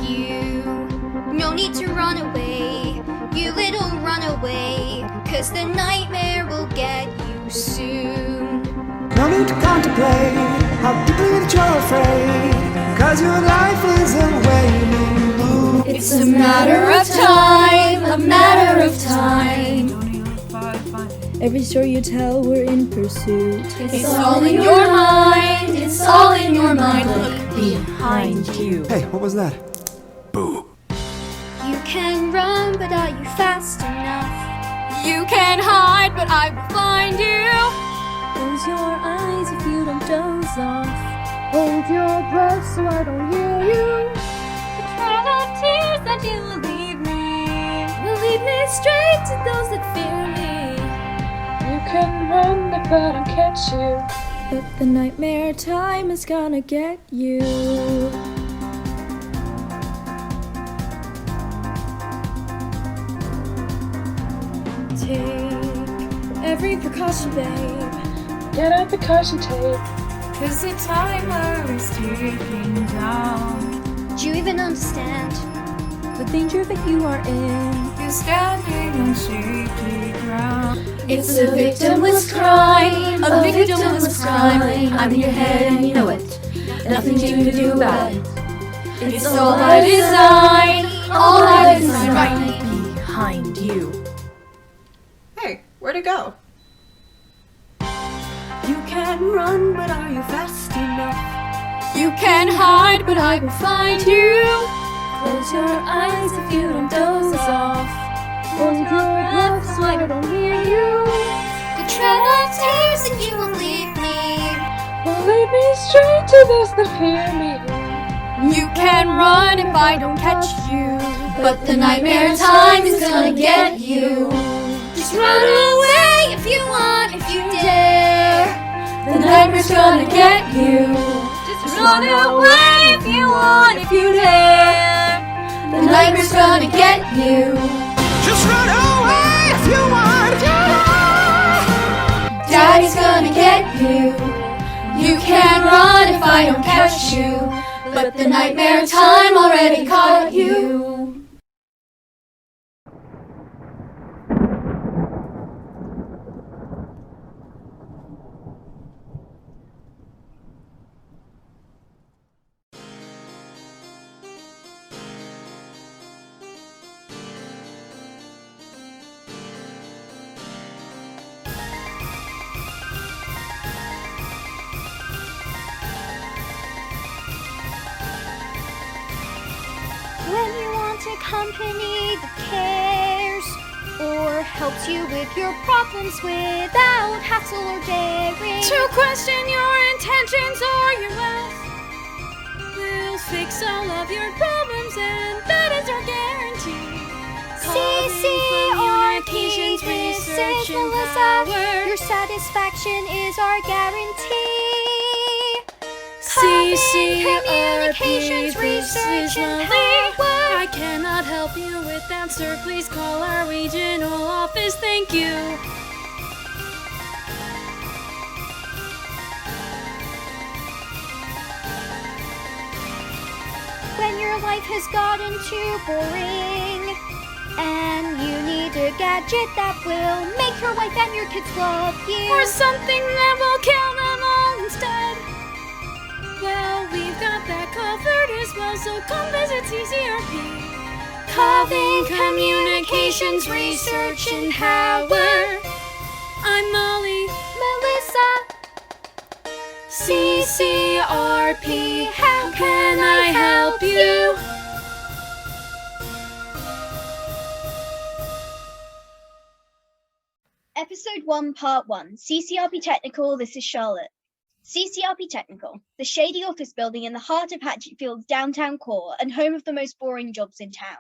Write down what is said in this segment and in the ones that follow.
you. No need to run away, you little runaway, 'cause the nightmare will get you soon. No need to contemplate how deeply that you're afraid, 'cause your life is a waning moon. It's a matter of time, a matter of time. Every story you tell, we're in pursuit. It's all in your mind, it's all in your mind. Look behind you. Hey, what was that? Boo. You can run, but are you fast enough? You can hide, but I will find you. Close your eyes if you don't doze off. Hold your breath so I don't hear you. The trail of tears that you will leave me straight to those that fear me. You can run if I don't catch you, but the nightmare time is gonna get you. Take every precaution, babe. Get out the caution tape, 'cause the timer is ticking down. Do you even understand? The danger that you are in. You're standing on shaky ground. It's a victimless crime, a victimless crime. I'm in your head and you know it. Nothing you can do about it. It's all by design, all by design. Right behind you. Hey, where'd it go? You can run, but are you fast enough? You can hide, but I will find you. Close your eyes if you don't doze off. Hold your breath so I don't hear you. The trail of tears that you will leave me. Will lead me straight to those that fear me. You can run if I don't catch you, but the nightmare time is gonna get you. Just run away if you want, if you dare. The nightmare's gonna get you. Just run away if you want, if you dare. The nightmare's gonna get you. Just run away if you want. Daddy's gonna get you. You can run if I don't catch you, but the nightmare time already caught you. When you want a company that cares, or helps you with your problems without hassle or daring, To question your intentions or your wealth, we'll fix all of your problems, and that is our guarantee. CCRP Research and Power. Your satisfaction is our guarantee. CCRP Research and Power. I cannot help you with that, sir. Please call our regional office. Thank you. When your life has gotten too boring, and you need a gadget that will make your wife and your kids love you, Or something that will kill them all instead. Well, we've got that covered as well, so come visit CCRP. Coven Communications Research and Power. I'm Molly. Melissa. CCRP, how can I help you? Episode 1, Part 1, CCRP Technical, this is Charlotte. CCRP Technical, the shady office building in the heart of Hatchetfield's downtown core and home of the most boring jobs in town.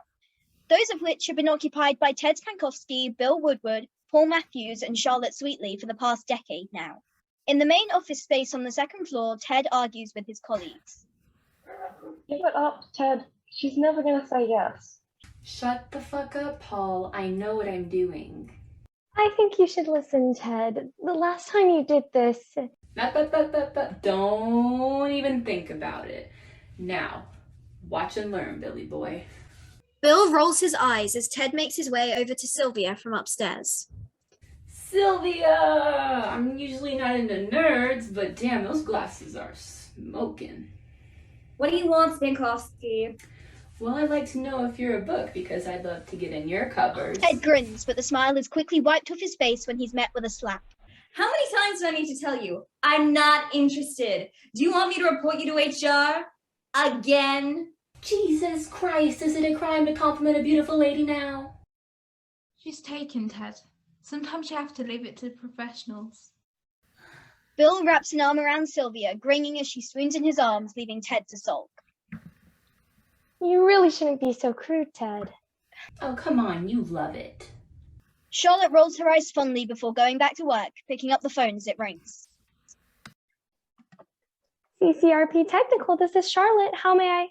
Those of which have been occupied by Ted Spankoffski, Bill Woodward, Paul Matthews, and Charlotte Sweetley for the past decade now. In the main office space on the second floor, Ted argues with his colleagues. Give it up, Ted. She's never gonna say yes. Shut the fuck up, Paul. I know what I'm doing. I think you should listen, Ted. The last time you did this... Don't even think about it. Now, Watch and learn, Billy boy. Bill rolls his eyes as Ted makes his way over to Sylvia from upstairs. Sylvia! I'm usually not into nerds, but damn, those glasses are smoking. What do you want, Spankoffski? Well, I'd like to know if you're a book, because I'd love to get in your covers. Ted grins, but the smile is quickly wiped off his face when he's met with a slap. How many times do I need to tell you? I'm not interested. Do you want me to report you to HR? Again? Jesus Christ, is it a crime to compliment a beautiful lady now? She's taken, Ted. Sometimes you have to leave it to professionals. Bill wraps an arm around Sylvia, grinning as she swoons in his arms, leaving Ted to sulk. You really shouldn't be so crude, Ted. Oh, come on, you love it. Charlotte rolls her eyes fondly before going back to work, picking up the phone as it rings. CCRP Technical, this is Charlotte. How may I?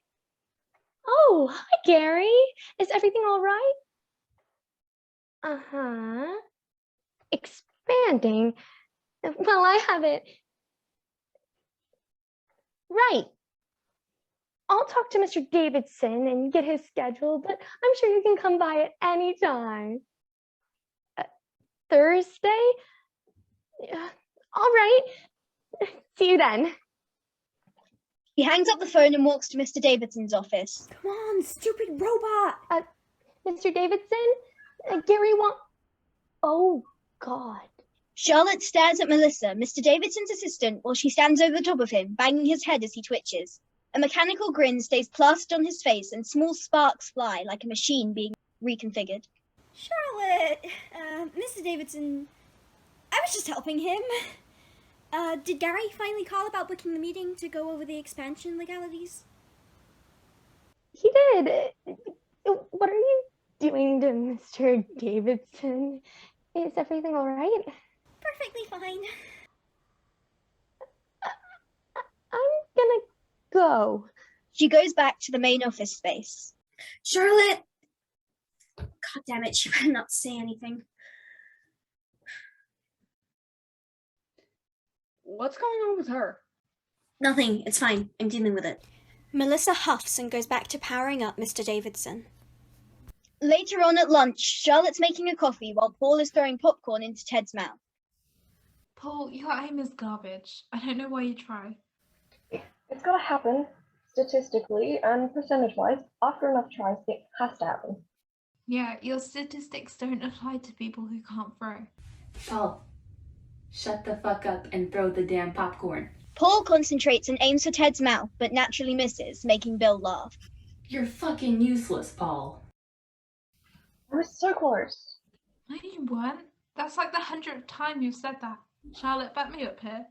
Oh, hi, Gary. Is everything all right? Uh-huh. Expanding? Well, I haven't. Right. I'll talk to Mr. Davidson and get his schedule, but I'm sure you can come by at any time. Thursday? All right. See you then. He hangs up the phone and walks to Mr. Davidson's office. Come on, stupid robot! Mr. Davidson? Gary Oh, God. Charlotte stares at Melissa, Mr. Davidson's assistant, while she stands over the top of him, banging his head as he twitches. A mechanical grin stays plastered on his face and small sparks fly like a machine being reconfigured. Charlotte, Mr. Davidson, I was just helping him. Did Gary finally call about booking the meeting to go over the expansion legalities? He did. What are you doing to Mr. Davidson? Is everything all right? Perfectly fine. I'm gonna go. She goes back to the main office space. Charlotte! God damn it, she better not say anything. What's going on with her? Nothing, it's fine. I'm dealing with it. Melissa huffs and goes back to powering up Mr. Davidson. Later on at lunch, Charlotte's making a coffee while Paul is throwing popcorn into Ted's mouth. Paul, your aim is garbage. I don't know why you try. It's gotta happen, statistically and percentage-wise. After enough tries, it has to happen. Yeah, your statistics don't apply to people who can't throw. Paul, shut the fuck up and throw the damn popcorn. Paul concentrates and aims for Ted's mouth, but naturally misses, making Bill laugh. You're fucking useless, Paul. I was so close. No, you weren't. That's like the 100th time you've said that. Charlotte, back me up here.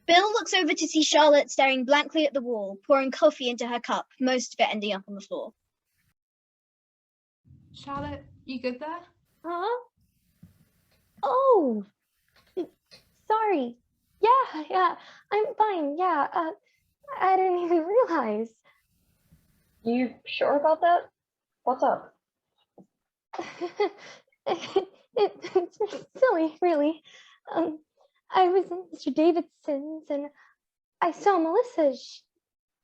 Bill looks over to see Charlotte staring blankly at the wall, pouring coffee into her cup, most of it ending up on the floor. Charlotte, you good there? Huh? Oh, sorry. Yeah, I'm fine. Yeah, I didn't even realize. You sure about that? What's up? It's silly, really. I was in Mr. Davidson's and I saw Melissa.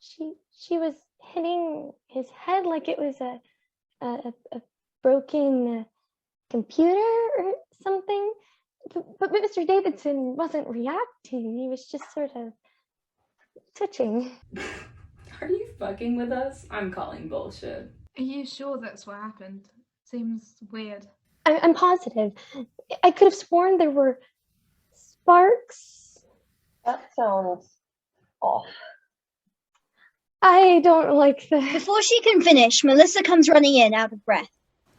She was hitting his head like it was a broken computer or something. But Mr. Davidson wasn't reacting. He was just sort of twitching. Are you fucking with us? I'm calling bullshit. Are you sure that's what happened? Seems weird. I'm positive. I could have sworn there were sparks. That sounds off. I don't like that. Before she can finish, Melissa comes running in, out of breath.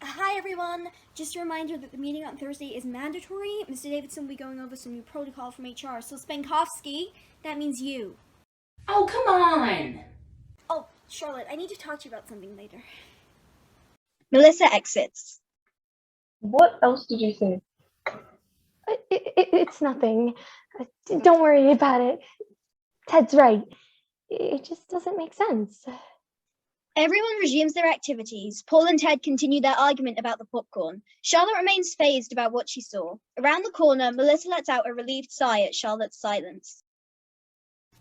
Hi everyone, just a reminder that the meeting on Thursday is mandatory. Mr. Davidson will be going over some new protocol from HR, so Spankoffski, that means you. Oh, come on! Oh, Charlotte, I need to talk to you about something later. Melissa exits. What else did you say? It's nothing. Don't worry about it. Ted's right. It just doesn't make sense. Everyone resumes their activities. Paul and Ted continue their argument about the popcorn. Charlotte remains fazed about what she saw. Around the corner, Melissa lets out a relieved sigh at Charlotte's silence.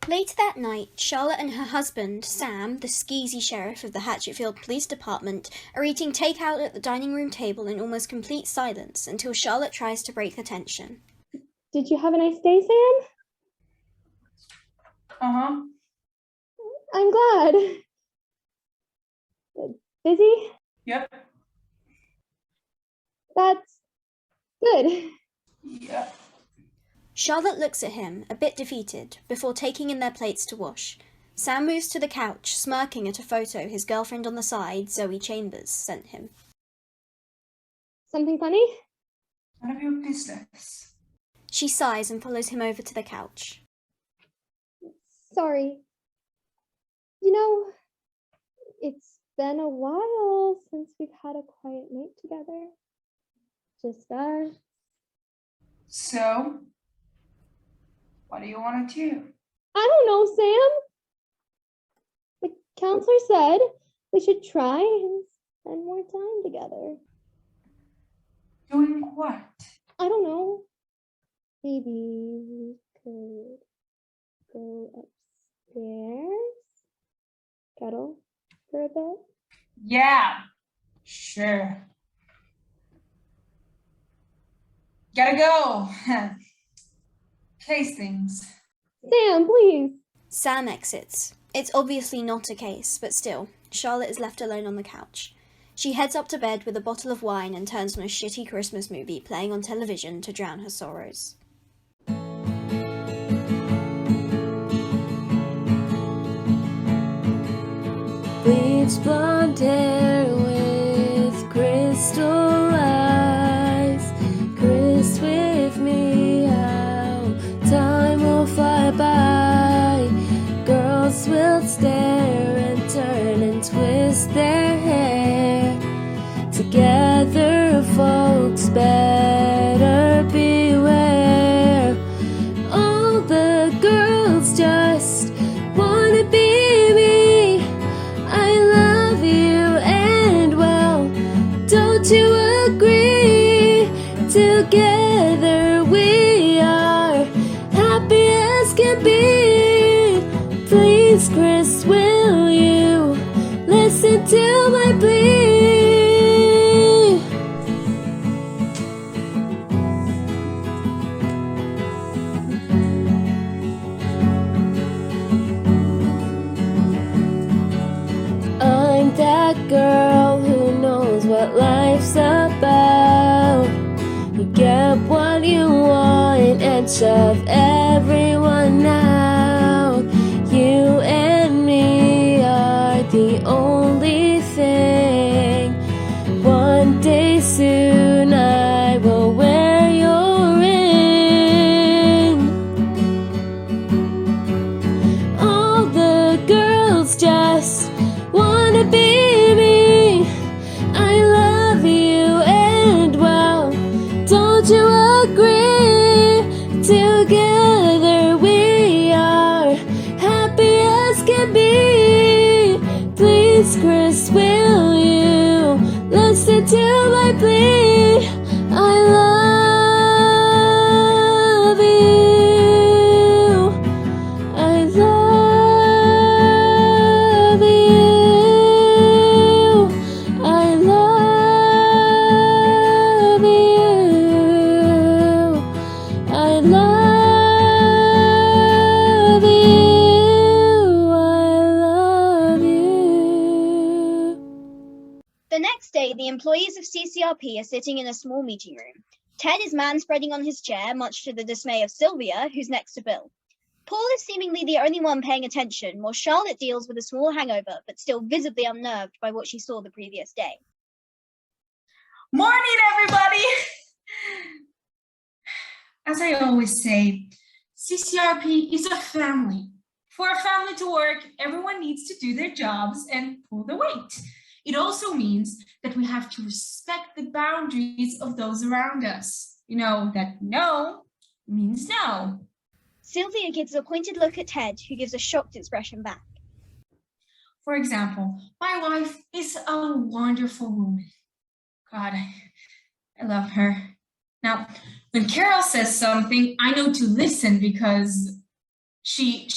Later that night, Charlotte and her husband, Sam, the skeezy sheriff of the Hatchetfield Police Department, are eating takeout at the dining room table in almost complete silence until Charlotte tries to break the tension. Did you have a nice day, Sam? Uh-huh. I'm glad. Busy? Yep. That's good. Yep. Charlotte looks at him, a bit defeated, before taking in their plates to wash. Sam moves to the couch, smirking at a photo his girlfriend on the side, Zoe Chambers, sent him. Something funny? None of your business. She sighs and follows him over to the couch. Sorry. You know, it's been a while since we've had a quiet night together. Just us. So, what do you want to do? I don't know, Sam. The counselor said we should try and spend more time together. Doing what? I don't know. Maybe we could go upstairs, cuddle for a bit. Yeah, sure. Gotta go. Case things. Sam, please. Sam exits. It's obviously not a case, but still, Charlotte is left alone on the couch. She heads up to bed with a bottle of wine and turns on a shitty Christmas movie playing on television to drown her sorrows. Bleach blonde hair with crystal eyes. Chris with me, how time will fly by. Girls will stare and turn and twist their hair. Together, folks, better beware. All the girls just wanna be me. I love you, and well, don't you agree? Together we are happy as can be. Please, Chris, will you listen to my plea? I'm that girl who knows what life's about. You get what you want and shove everyone out. You and me are the only thing. One day soon I will wear your ring. All the girls just wanna be me. I love you, and well, don't you agree? Together we are happy as can be. Please, Chris, will you listen to my plea? I love you. I love you. I love you. I love you. I love you. The next day, the employees of CCRP are sitting in a small meeting room. Ted is manspreading on his chair, much to the dismay of Sylvia, who's next to Bill. Paul is seemingly the only one paying attention, while Charlotte deals with a small hangover, but still visibly unnerved by what she saw the previous day. Morning, everybody! As I always say, CCRP is a family. For a family to work, everyone needs to do their jobs and pull the weight. It also means that we have to respect the boundaries of those around us. You know that no means no. Sylvia gives a pointed look at Ted, who gives a shocked expression back. For example, my wife is a wonderful woman. God, I love her. Now, when Carol says something, I know to listen because she.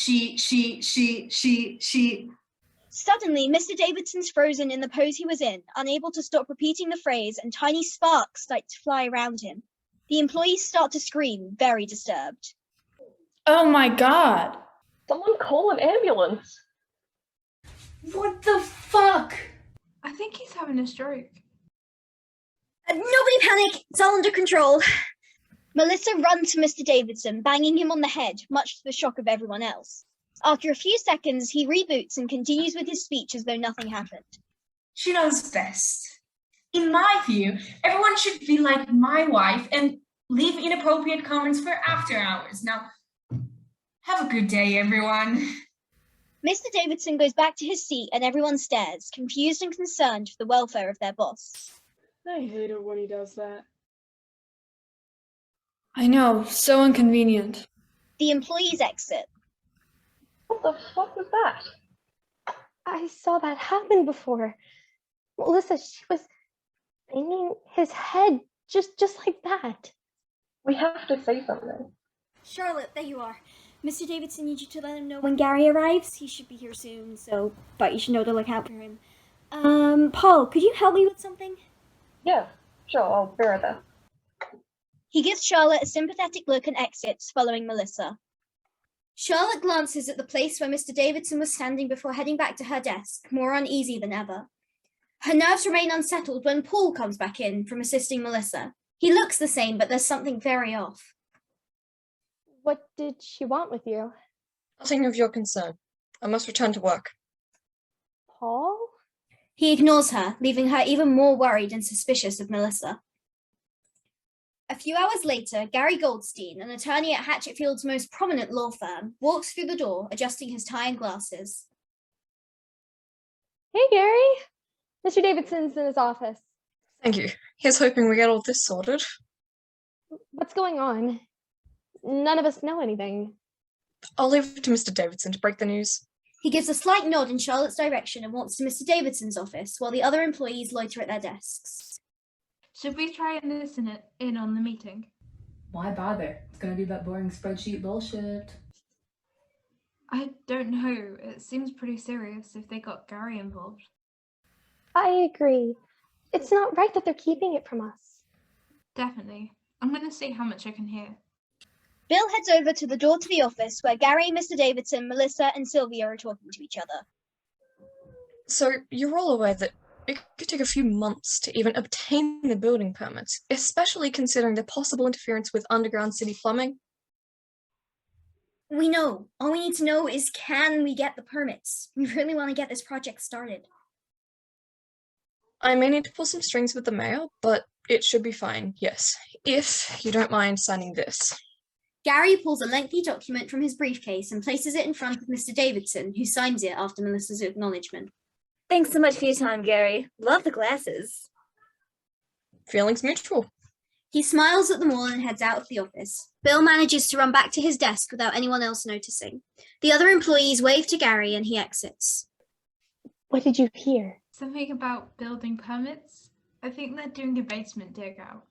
Suddenly, Mr. Davidson's frozen in the pose he was in, unable to stop repeating the phrase, and tiny sparks start to fly around him. The employees start to scream, very disturbed. Oh my god! Someone call an ambulance. What the fuck? I think he's having a stroke. Nobody panic! It's all under control. Melissa runs to Mr. Davidson, banging him on the head, much to the shock of everyone else. After a few seconds, he reboots and continues with his speech as though nothing happened. She knows best. In my view, everyone should be like my wife and leave inappropriate comments for after hours. Now, have a good day, everyone. Mr. Davidson goes back to his seat and everyone stares, confused and concerned for the welfare of their boss. I hate it when he does that. I know, so inconvenient. The employees exit. What the fuck was that? I saw that happen before. Melissa, she was banging his head just like that. We have to say something. Charlotte, there you are. Mr. Davidson needs you to let him know when Gary arrives. He should be here soon, but you should know to look out for him. Paul, could you help me with something? Yeah, sure, I'll be right there. He gives Charlotte a sympathetic look and exits, following Melissa. Charlotte glances at the place where Mr. Davidson was standing before heading back to her desk, more uneasy than ever. Her nerves remain unsettled when Paul comes back in from assisting Melissa. He looks the same, but there's something very off. What did she want with you? Nothing of your concern. I must return to work. Paul? He ignores her, leaving her even more worried and suspicious of Melissa. A few hours later, Gary Goldstein, an attorney at Hatchetfield's most prominent law firm, walks through the door, adjusting his tie and glasses. Hey, Gary. Mr. Davidson's in his office. Thank you. Here's hoping we get all this sorted. What's going on? None of us know anything. I'll leave it to Mr. Davidson to break the news. He gives a slight nod in Charlotte's direction and walks to Mr. Davidson's office, while the other employees loiter at their desks. Should we try and listen in on the meeting? Why bother? It's gonna be that boring spreadsheet bullshit. I don't know. It seems pretty serious if they got Gary involved. I agree. It's not right that they're keeping it from us. Definitely. I'm going to see how much I can hear. Bill heads over to the door to the office where Gary, Mr. Davidson, Melissa, and Sylvia are talking to each other. So, you're all aware that it could take a few months to even obtain the building permits, especially considering the possible interference with underground city plumbing? We know. All we need to know is, can we get the permits? We really want to get this project started. I may need to pull some strings with the mayor, but it should be fine, yes. If you don't mind signing this. Gary pulls a lengthy document from his briefcase and places it in front of Mr. Davidson, who signs it after Melissa's acknowledgement. Thanks so much for your time, Gary. Love the glasses. Feelings mutual. He smiles at them all and heads out of the office. Bill manages to run back to his desk without anyone else noticing. The other employees wave to Gary and he exits. What did you hear? Something about building permits? I think they're doing a basement dig out.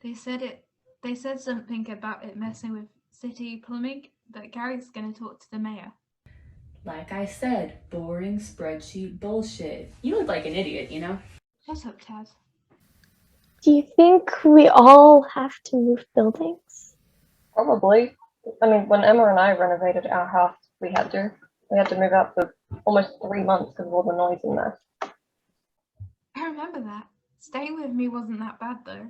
They said something about it messing with city plumbing, but Gary's going to talk to the mayor. Like I said, boring spreadsheet bullshit. You look like an idiot, you know? Shut up, Ted. Do you think we all have to move buildings? Probably. I mean, when Emma and I renovated our house, we had to. We had to move out for almost 3 months because of all the noise and mess. I remember that. Staying with me wasn't that bad, though.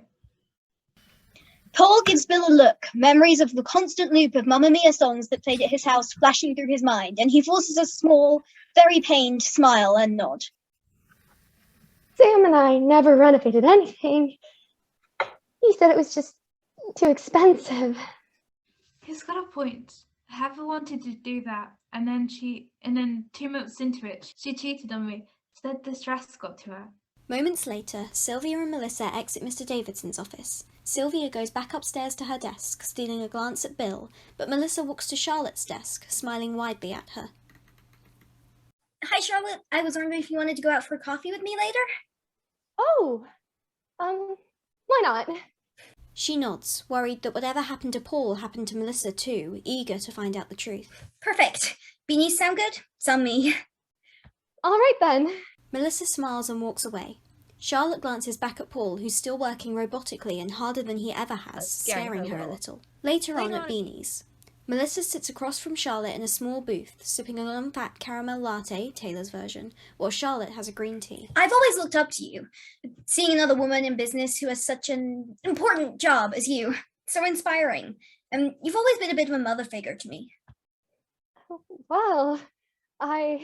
Paul gives Bill a look, memories of the constant loop of Mamma Mia songs that played at his house flashing through his mind, and he forces a small, very pained smile and nod. Sam and I never renovated anything. He said it was just too expensive. He's got a point. Heather wanted to do that, and then 2 months into it, she cheated on me. Said the stress got to her. Moments later, Sylvia and Melissa exit Mr. Davidson's office. Sylvia goes back upstairs to her desk, stealing a glance at Bill, but Melissa walks to Charlotte's desk, smiling widely at her. Hi, Charlotte. I was wondering if you wanted to go out for coffee with me later? Oh, why not? She nods, worried that whatever happened to Paul happened to Melissa too, eager to find out the truth. Perfect. Beanies sound good? It's on me. All right then. Melissa smiles and walks away. Charlotte glances back at Paul, who's still working robotically and harder than he ever has, scaring her a little. Later on at Beanie's, Melissa sits across from Charlotte in a small booth, sipping a non-fat caramel latte, Taylor's version, while Charlotte has a green tea. I've always looked up to you. Seeing another woman in business who has such an important job as you, so inspiring. And you've always been a bit of a mother figure to me. Well, I'm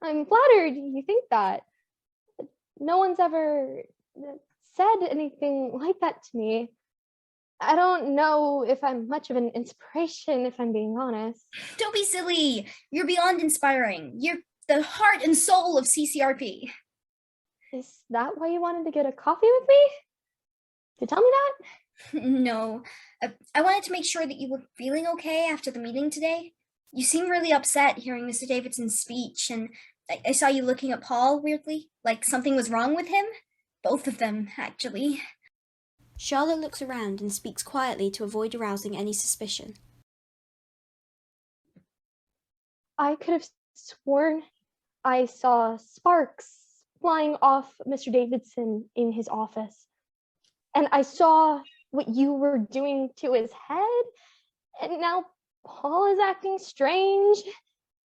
flattered you think that. No one's ever said anything like that to me. I don't know if I'm much of an inspiration, if I'm being honest. Don't be silly. You're beyond inspiring. You're the heart and soul of CCRP. Is that why you wanted to get a coffee with me? To tell me that? No. I wanted to make sure that you were feeling okay after the meeting today. You seemed really upset hearing Mr. Davidson's speech, and I saw you looking at Paul weirdly, like something was wrong with him. Both of them, actually. Charlotte looks around and speaks quietly to avoid arousing any suspicion. I could have sworn I saw sparks flying off Mr. Davidson in his office. And I saw what you were doing to his head. And now Paul is acting strange.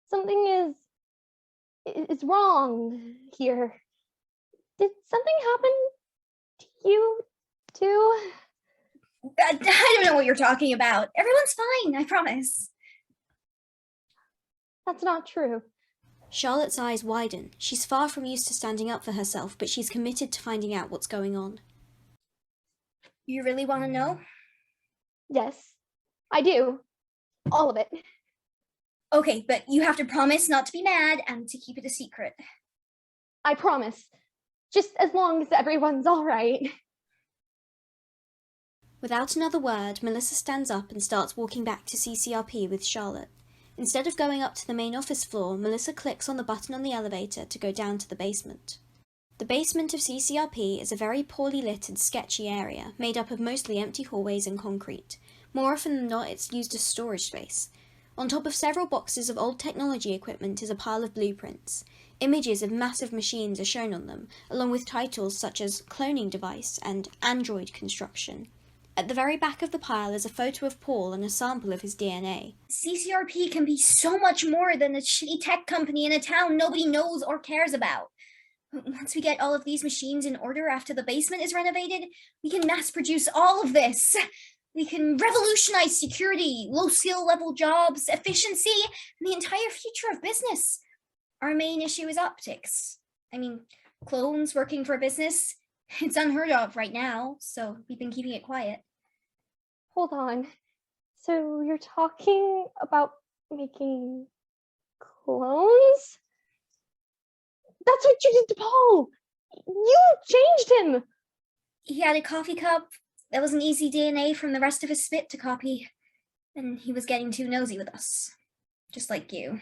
Something is wrong here. Did something happen to you too? I don't know what you're talking about. Everyone's fine, I promise. That's not true. Charlotte's eyes widen. She's far from used to standing up for herself, but she's committed to finding out what's going on. You really want to know? Yes, I do. All of it. Okay, but you have to promise not to be mad and to keep it a secret. I promise. Just as long as everyone's all right. Without another word, Melissa stands up and starts walking back to CCRP with Charlotte. Instead of going up to the main office floor, Melissa clicks on the button on the elevator to go down to the basement. The basement of CCRP is a very poorly lit and sketchy area, made up of mostly empty hallways and concrete. More often than not, it's used as storage space. On top of several boxes of old technology equipment is a pile of blueprints. Images of massive machines are shown on them, along with titles such as cloning device and android construction. At the very back of the pile is a photo of Paul and a sample of his DNA. CCRP can be so much more than a shitty tech company in a town nobody knows or cares about. Once we get all of these machines in order after the basement is renovated, we can mass produce all of this. We can revolutionize security, low skill level jobs, efficiency, and the entire future of business. Our main issue is optics. I mean, clones working for a business, it's unheard of right now, so we've been keeping it quiet. Hold on. So you're talking about making clones? That's what you did to Paul! You changed him! He had a coffee cup. That was an easy DNA from the rest of his spit to copy. And he was getting too nosy with us. Just like you.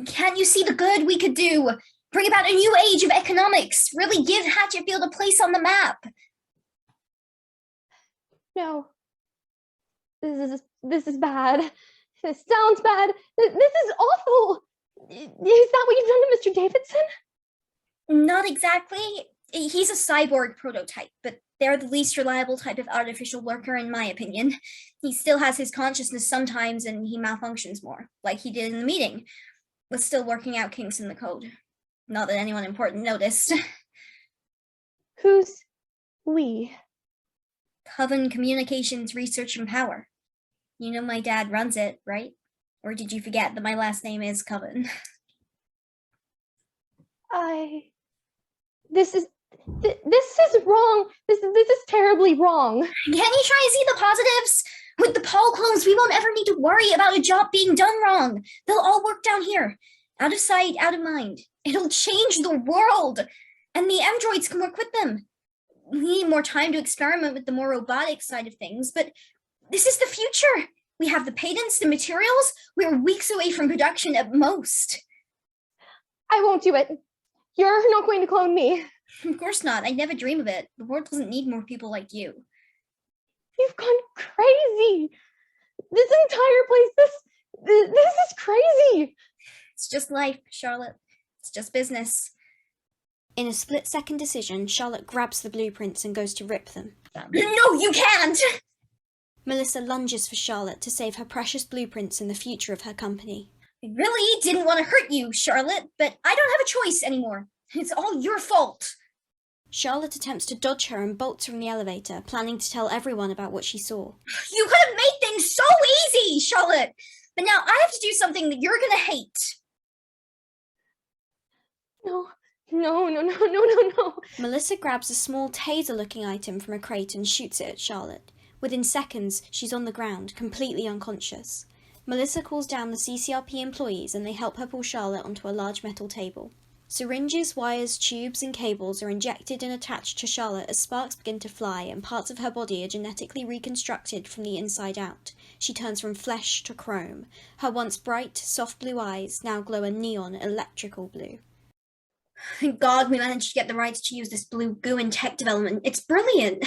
Can't you see the good we could do? Bring about a new age of economics. Really give Hatchetfield a place on the map. No. This is bad. This sounds bad. This is awful. Is that what you've done to Mr. Davidson? Not exactly. He's a cyborg prototype, but they're the least reliable type of artificial worker in my opinion. He still has his consciousness sometimes and he malfunctions more, like he did in the meeting, with still working out kinks in the code. Not that anyone important noticed. Who's we? Coven Communications Research and Power. You know my dad runs it, right? Or did you forget that my last name is Coven? This is wrong. This is terribly wrong. Can you try and see the positives? With the Paul clones, we won't ever need to worry about a job being done wrong. They'll all work down here. Out of sight, out of mind. It'll change the world. And the androids can work with them. We need more time to experiment with the more robotic side of things, but this is the future. We have the patents, the materials. We're weeks away from production at most. I won't do it. You're not going to clone me. Of course not. I'd never dream of it. The world doesn't need more people like you. You've gone crazy. This entire place, this is crazy. It's just life, Charlotte. It's just business. In a split-second decision, Charlotte grabs the blueprints and goes to rip them. No, you can't! Melissa lunges for Charlotte to save her precious blueprints and the future of her company. I really didn't want to hurt you, Charlotte, but I don't have a choice anymore. It's all your fault. Charlotte attempts to dodge her and bolts from the elevator, planning to tell everyone about what she saw. You could have made things so easy, Charlotte! But now I have to do something that you're gonna hate. No. Melissa grabs a small taser-looking item from a crate and shoots it at Charlotte. Within seconds, she's on the ground, completely unconscious. Melissa calls down the CCRP employees and they help her pull Charlotte onto a large metal table. Syringes, wires, tubes and cables are injected and attached to Charlotte as sparks begin to fly and parts of her body are genetically reconstructed from the inside out. She turns from flesh to chrome. Her once bright, soft blue eyes now glow a neon electrical blue. Thank God we managed to get the rights to use this blue goo in tech development. It's brilliant.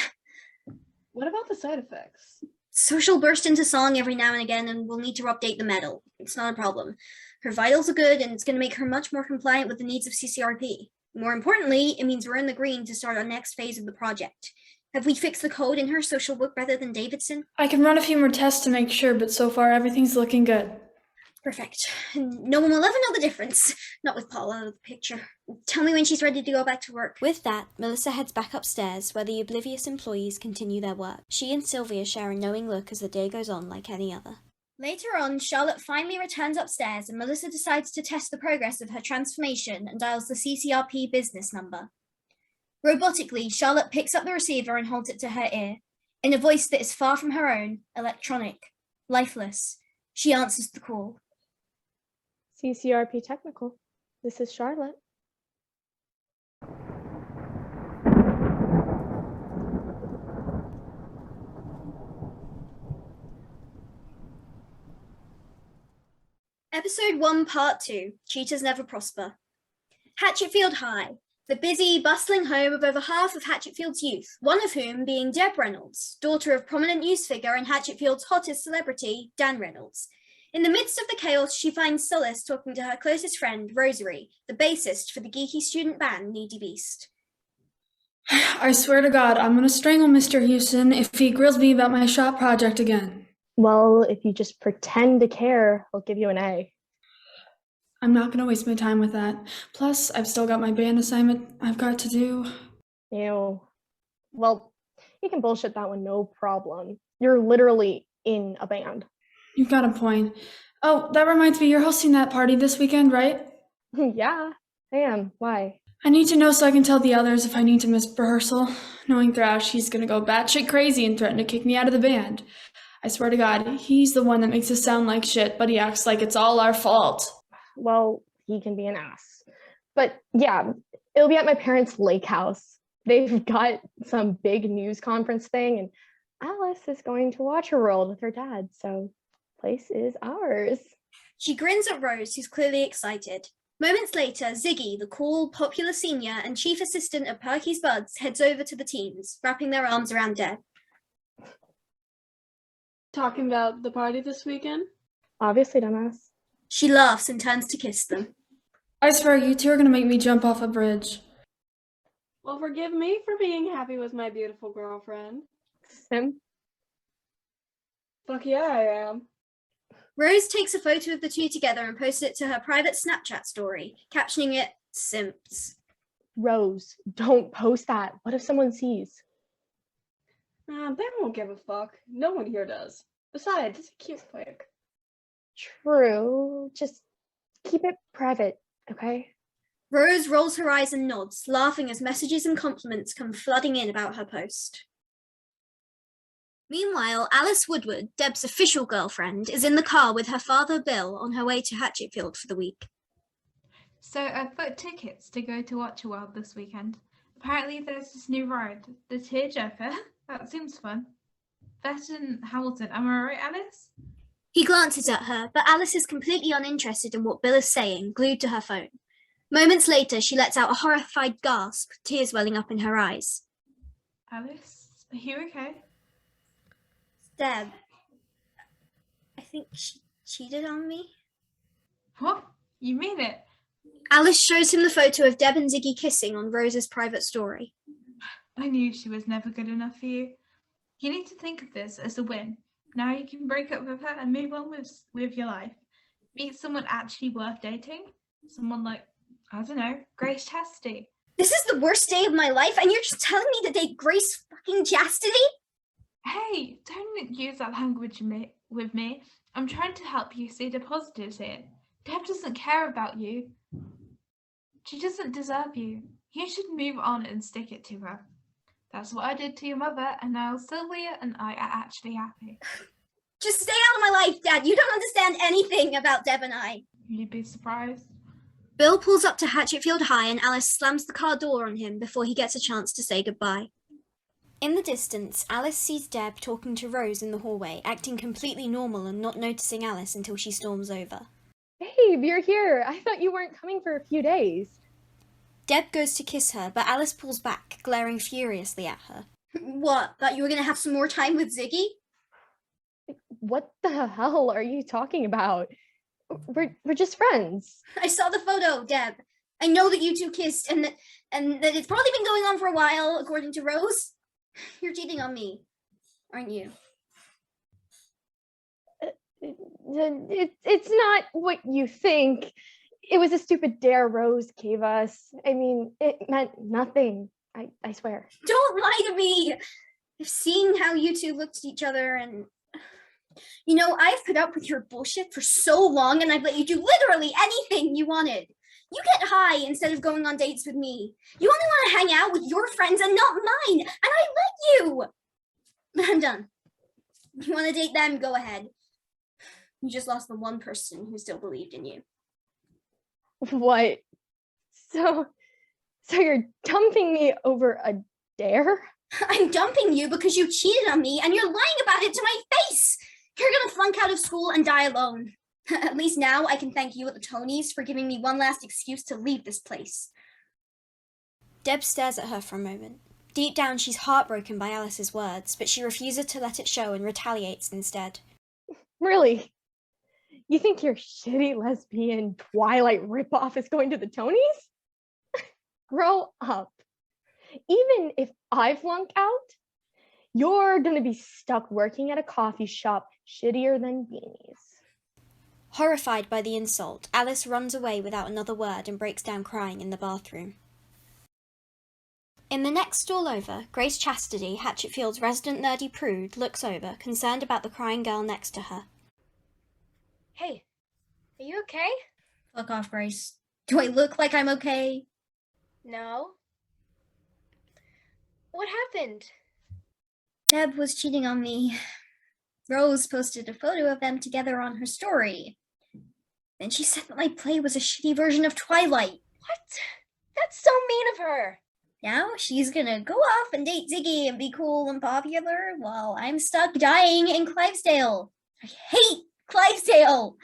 What about the side effects? So she'll burst into song every now and again and we'll need to update the metal. It's not a problem. Her vitals are good and it's going to make her much more compliant with the needs of CCRP. More importantly, it means we're in the green to start our next phase of the project. Have we fixed the code in her social book better than Davidson? I can run a few more tests to make sure, but so far everything's looking good. Perfect. No one will ever know the difference. Not with Paul out of the picture. Tell me when she's ready to go back to work. With that, Melissa heads back upstairs where the oblivious employees continue their work. She and Sylvia share a knowing look as the day goes on like any other. Later on, Charlotte finally returns upstairs and Melissa decides to test the progress of her transformation and dials the CCRP business number. Robotically, Charlotte picks up the receiver and holds it to her ear. In a voice that is far from her own, electronic, lifeless, she answers the call. CCRP Technical. This is Charlotte. Episode 1, Part 2, Cheaters Never Prosper. Hatchetfield High, the busy, bustling home of over half of Hatchetfield's youth, one of whom being Deb Reynolds, daughter of prominent news figure and Hatchetfield's hottest celebrity, Dan Reynolds. In the midst of the chaos, she finds solace talking to her closest friend, Rosary, the bassist for the geeky student band Needy Beast. I swear to God, I'm gonna strangle Mr. Houston if he grills me about my shop project again. Well, if you just pretend to care, I'll give you an A. I'm not gonna waste my time with that. Plus, I've still got my band assignment I've got to do. Ew. Well, you can bullshit that one, no problem. You're literally in a band. You've got a point. Oh, that reminds me, you're hosting that party this weekend, right? Yeah, I am. Why? I need to know so I can tell the others if I need to miss rehearsal. Knowing Thrash, he's gonna go batshit crazy and threaten to kick me out of the band. I swear to God, he's the one that makes us sound like shit, but he acts like it's all our fault. Well, he can be an ass. But yeah, it'll be at my parents' lake house. They've got some big news conference thing, and Alice is going to watch her world with her dad, so place is ours. She grins at Rose, who's clearly excited. Moments later, Ziggy, the cool, popular senior and chief assistant of Perky's Buds, heads over to the teams, wrapping their arms around Deb. Talking about the party this weekend? Obviously, dumbass. She laughs and turns to kiss them. I swear, you two are gonna make me jump off a bridge. Well, forgive me for being happy with my beautiful girlfriend. Sim? Fuck yeah, I am. Rose takes a photo of the two together and posts it to her private Snapchat story, captioning it, Simps. Rose, don't post that. What if someone sees? They won't give a fuck. No one here does. Besides, it's a cute pic. True. Just keep it private, okay? Rose rolls her eyes and nods, laughing as messages and compliments come flooding in about her post. Meanwhile, Alice Woodward, Deb's official girlfriend, is in the car with her father, Bill, on her way to Hatchetfield for the week. So I've booked tickets to go to Watch a World this weekend. Apparently there's this new ride, the Tearjerker. That seems fun. Better than Hamilton, am I right, Alice? He glances at her, but Alice is completely uninterested in what Bill is saying, glued to her phone. Moments later, she lets out a horrified gasp, tears welling up in her eyes. Alice, are you okay? Deb, I think she cheated on me. What? You mean it? Alice shows him the photo of Deb and Ziggy kissing on Rose's private story. I knew she was never good enough for you. You need to think of this as a win. Now you can break up with her and move on with your life. Meet someone actually worth dating. Someone like, I don't know, Grace Chastity. This is the worst day of my life, and you're just telling me to date Grace fucking Chastity? Hey, don't use that language with me. I'm trying to help you see the positives here. Deb doesn't care about you. She doesn't deserve you. You should move on and stick it to her. That's what I did to your mother, and now Sylvia and I are actually happy. Just stay out of my life, Dad. You don't understand anything about Deb and I. You'd be surprised. Bill pulls up to Hatchetfield High and Alice slams the car door on him before he gets a chance to say goodbye. In the distance, Alice sees Deb talking to Rose in the hallway, acting completely normal and not noticing Alice until she storms over. Babe, you're here. I thought you weren't coming for a few days. Deb goes to kiss her, but Alice pulls back, glaring furiously at her. What? Thought you were going to have some more time with Ziggy? What the hell are you talking about? We're just friends. I saw the photo, Deb. I know that you two kissed and that it's probably been going on for a while, according to Rose. You're cheating on me, aren't you? It's not what you think. It was a stupid dare Rose gave us. I mean, it meant nothing. I swear. Don't lie to me! I've seen how you two looked at each other and... You know, I've put up with your bullshit for so long and I've let you do literally anything you wanted. You get high instead of going on dates with me. You only want to hang out with your friends and not mine, and I let you! But I'm done. If you want to date them, go ahead. You just lost the one person who still believed in you. What? So you're dumping me over a dare? I'm dumping you because you cheated on me and you're lying about it to my face! You're gonna flunk out of school and die alone. At least now I can thank you at the Tonys for giving me one last excuse to leave this place. Deb stares at her for a moment. Deep down, she's heartbroken by Alice's words, but she refuses to let it show and retaliates instead. Really? You think your shitty lesbian Twilight ripoff is going to the Tonys? Grow up. Even if I flunk out, you're gonna be stuck working at a coffee shop shittier than beanies. Horrified by the insult, Alice runs away without another word and breaks down crying in the bathroom. In the next stall over, Grace Chastity, Hatchetfield's resident nerdy prude, looks over, concerned about the crying girl next to her. Hey, are you okay? Fuck off, Grace. Do I look like I'm okay? No. What happened? Deb was cheating on me. Rose posted a photo of them together on her story. Then she said that my play was a shitty version of Twilight. What? That's so mean of her. Now she's gonna go off and date Ziggy and be cool and popular while I'm stuck dying in Clivesdale. I hate Clivesdale.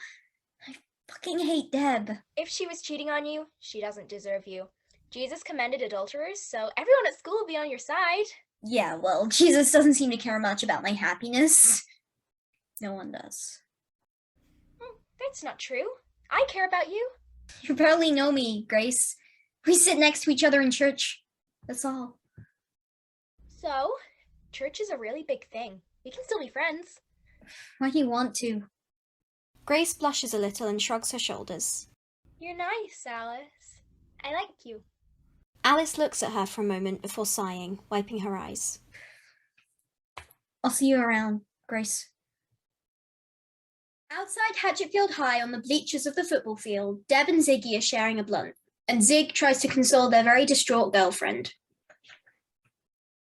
I fucking hate Deb. If she was cheating on you, she doesn't deserve you. Jesus commended adulterers, so everyone at school will be on your side. Yeah, well, Jesus doesn't seem to care much about my happiness. No one does. That's not true. I care about you. You barely know me, Grace. We sit next to each other in church. That's all. So, church is a really big thing. We can still be friends. Why do you want to? Grace blushes a little and shrugs her shoulders. You're nice, Alice. I like you. Alice looks at her for a moment before sighing, wiping her eyes. I'll see you around, Grace. Outside Hatchetfield High on the bleachers of the football field, Deb and Ziggy are sharing a blunt, and Zig tries to console their very distraught girlfriend.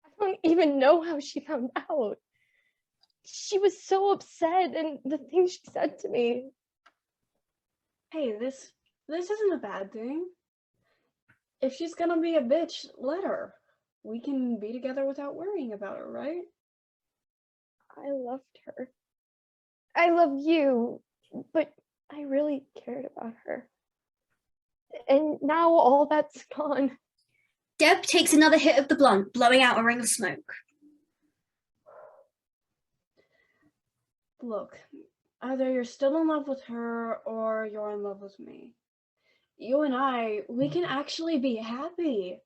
I don't even know how she found out. She was so upset, and the things she said to me. Hey, this isn't a bad thing. If she's gonna be a bitch, let her. We can be together without worrying about her, right? I loved her. I love you, but I really cared about her. And now all that's gone. Deb takes another hit of the blunt, blowing out a ring of smoke. Look, either you're still in love with her or you're in love with me. You and I, we can actually be happy.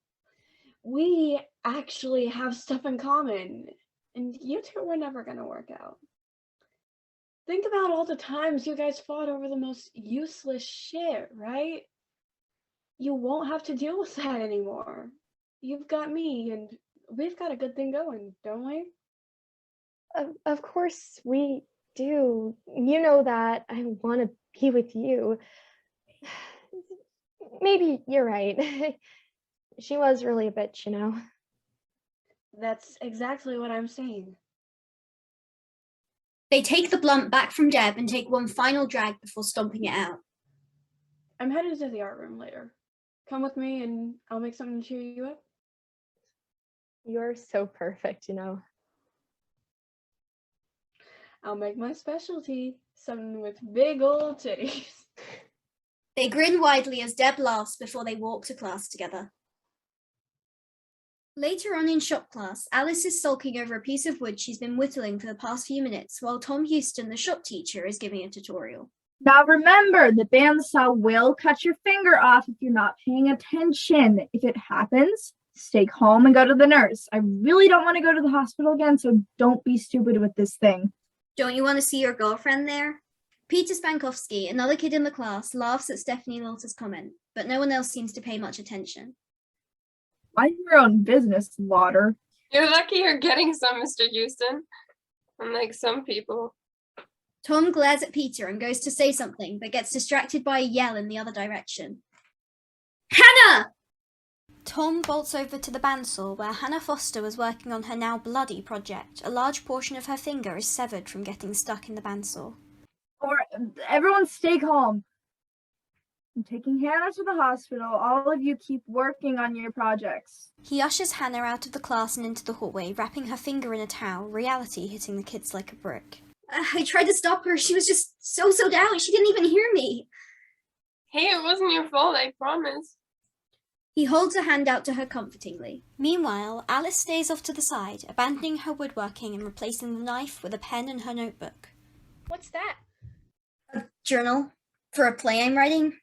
We actually have stuff in common, and you two were never going to work out. Think about all the times you guys fought over the most useless shit, right? You won't have to deal with that anymore. You've got me, and we've got a good thing going, don't we? Of course we do. You know that I want to be with you. Maybe you're right. She was really a bitch, you know. That's exactly what I'm saying. They take the blunt back from Deb and take one final drag before stomping it out. I'm headed to the art room later. Come with me and I'll make something to cheer you up. You're so perfect, you know. I'll make my specialty, something with big old titties. They grin widely as Deb laughs before they walk to class together. Later on in shop class, Alice is sulking over a piece of wood she's been whittling for the past few minutes while Tom Houston, the shop teacher, is giving a tutorial. Now remember, the bandsaw will cut your finger off if you're not paying attention. If it happens, stay calm and go to the nurse. I really don't want to go to the hospital again, so don't be stupid with this thing. Don't you want to see your girlfriend there? Peter Spankoffski, another kid in the class, laughs at Stephanie Lauter's comment, but no one else seems to pay much attention. Mind your own business, Lauter. You're lucky you're getting some, Mr. Houston. Unlike some people. Tom glares at Peter and goes to say something, but gets distracted by a yell in the other direction. Hannah! Tom bolts over to the bandsaw where Hannah Foster was working on her now bloody project. A large portion of her finger is severed from getting stuck in the bandsaw. Or everyone stay calm. I'm taking Hannah to the hospital. All of you keep working on your projects. He ushers Hannah out of the class and into the hallway, wrapping her finger in a towel, reality hitting the kids like a brick. I tried to stop her. She was just so down. She didn't even hear me. Hey, it wasn't your fault, I promise. He holds a hand out to her comfortingly. Meanwhile, Alice stays off to the side, abandoning her woodworking and replacing the knife with a pen and her notebook. What's that? A journal for a play I'm writing.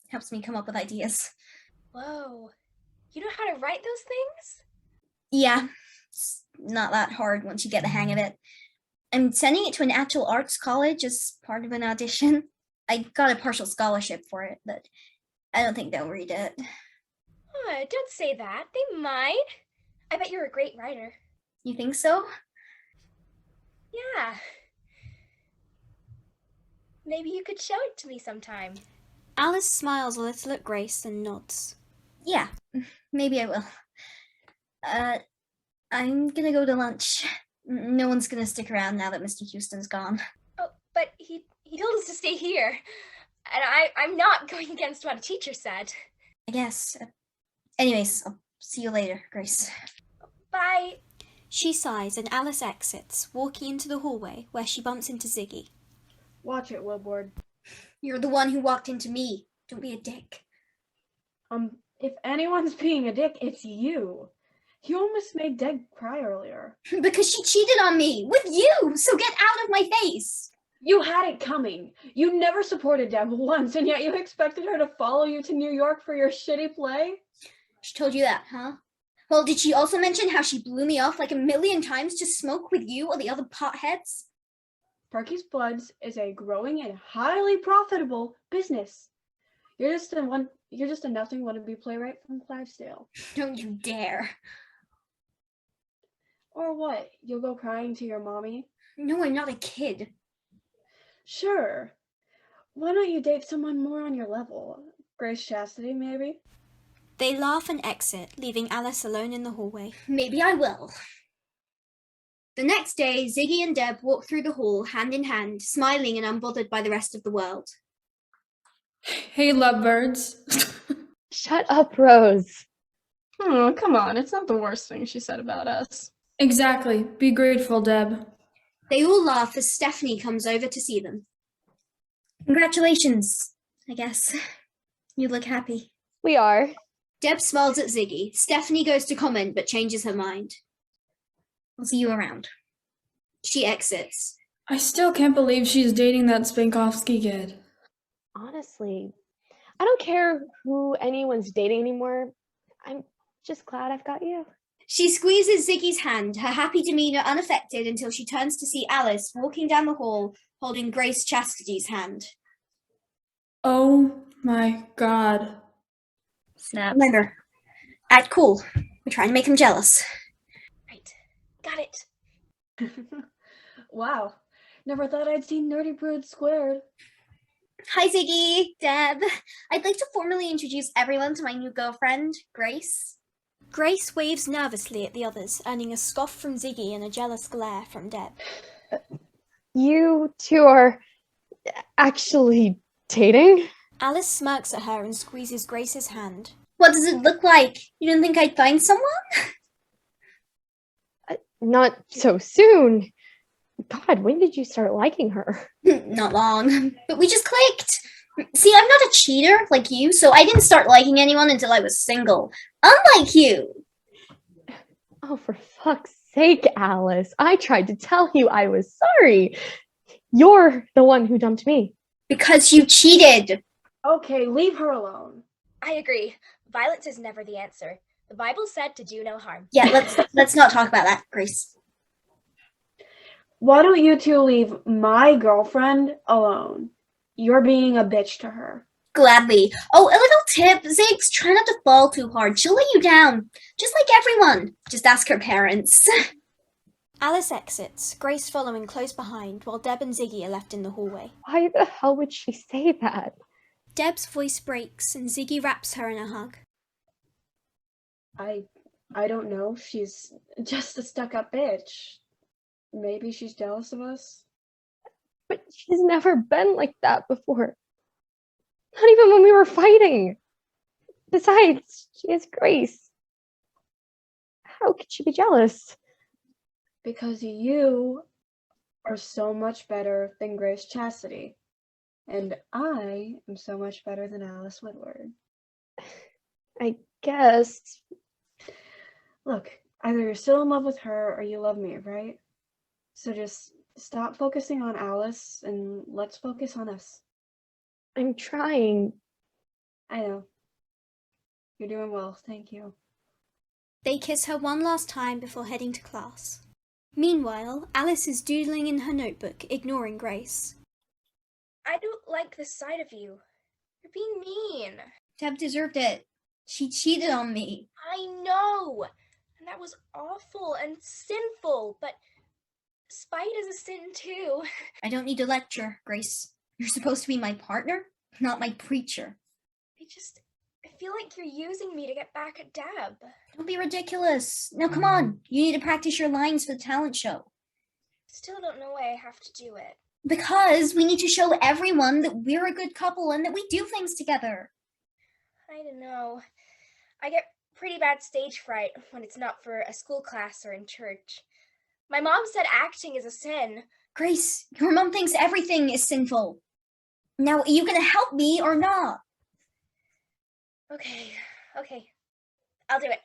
Helps me come up with ideas. Whoa. You know how to write those things? Yeah, it's not that hard once you get the hang of it. I'm sending it to an actual arts college as part of an audition. I got a partial scholarship for it, but I don't think they'll read it. Don't say that. They might. I bet you're a great writer. You think so? Yeah. Maybe you could show it to me sometime. Alice smiles a little at Grace and nods. Yeah, maybe I will. I'm gonna go to lunch. No one's gonna stick around now that Mr. Houston's gone. Oh, but he told us to stay here. And I'm not going against what a teacher said. I guess. Anyways, I'll see you later, Grace. Bye. She sighs and Alice exits, walking into the hallway where she bumps into Ziggy. Watch it, Woodward. You're the one who walked into me. Don't be a dick. If anyone's being a dick, it's you. You almost made Deb cry earlier. Because she cheated on me with you, so get out of my face. You had it coming. You never supported Deb once, and yet you expected her to follow you to New York for your shitty play? She told you that, huh? Well, did she also mention how she blew me off like 1,000,000 times to smoke with you or the other potheads? Perky's Bloods is a growing and highly profitable business. You're just a nothing wannabe playwright from Clivesdale. Don't you dare. Or what? You'll go crying to your mommy? No, I'm not a kid. Sure. Why don't you date someone more on your level? Grace Chastity, maybe? They laugh and exit, leaving Alice alone in the hallway. Maybe I will. The next day, Ziggy and Deb walk through the hall, hand in hand, smiling and unbothered by the rest of the world. Hey, lovebirds. Shut up, Rose. Oh, come on. It's not the worst thing she said about us. Exactly. Be grateful, Deb. They all laugh as Stephanie comes over to see them. Congratulations, I guess. You look happy. We are. Deb smiles at Ziggy. Stephanie goes to comment but changes her mind. I'll see you around. She exits. I still can't believe she's dating that Spankoffski kid. Honestly, I don't care who anyone's dating anymore. I'm just glad I've got you. She squeezes Ziggy's hand, her happy demeanor unaffected until she turns to see Alice walking down the hall holding Grace Chastity's hand. Oh my god. Snap. Remember, act cool. We're trying to make him jealous. Right. Got it. Wow. Never thought I'd see Nerdy Brood squared. Hi, Ziggy. Deb. I'd like to formally introduce everyone to my new girlfriend, Grace. Grace waves nervously at the others, earning a scoff from Ziggy and a jealous glare from Deb. You two are actually dating? Alice smirks at her and squeezes Grace's hand. What does it look like? You don't think I'd find someone? Not so soon. God, when did you start liking her? Not long, but we just clicked. See, I'm not a cheater like you, so I didn't start liking anyone until I was single. Unlike you. Oh, for fuck's sake, Alice. I tried to tell you I was sorry. You're the one who dumped me. Because you cheated. Okay, leave her alone. I agree. Violence is never the answer. The Bible said to do no harm. Yeah, let's not talk about that, Grace. Why don't you two leave my girlfriend alone? You're being a bitch to her. Gladly. Oh, a little tip, Ziggs, try not to fall too hard. She'll let you down. Just like everyone. Just ask her parents. Alice exits, Grace following close behind, while Deb and Ziggy are left in the hallway. Why the hell would she say that? Deb's voice breaks and Ziggy wraps her in a hug. I don't know. She's just a stuck-up bitch. Maybe she's jealous of us? But she's never been like that before. Not even when we were fighting. Besides, she is Grace. How could she be jealous? Because you are so much better than Grace Chastity. And I am so much better than Alice Woodward. I guess. Look, either you're still in love with her or you love me, right? So just stop focusing on Alice and let's focus on us. I'm trying. I know. You're doing well, thank you. They kiss her one last time before heading to class. Meanwhile, Alice is doodling in her notebook, ignoring Grace. I don't like this side of you. You're being mean. Deb deserved it. She cheated on me. I know. And that was awful and sinful, but spite is a sin too. I don't need a lecture, Grace. You're supposed to be my partner, not my preacher. I feel like you're using me to get back at Deb. Don't be ridiculous. Now come on, you need to practice your lines for the talent show. Still don't know why I have to do it. Because we need to show everyone that we're a good couple and that we do things together. I don't know. I get pretty bad stage fright when it's not for a school class or in church. My mom said acting is a sin. Grace, your mom thinks everything is sinful. Now, are you going to help me or not? Okay. I'll do it.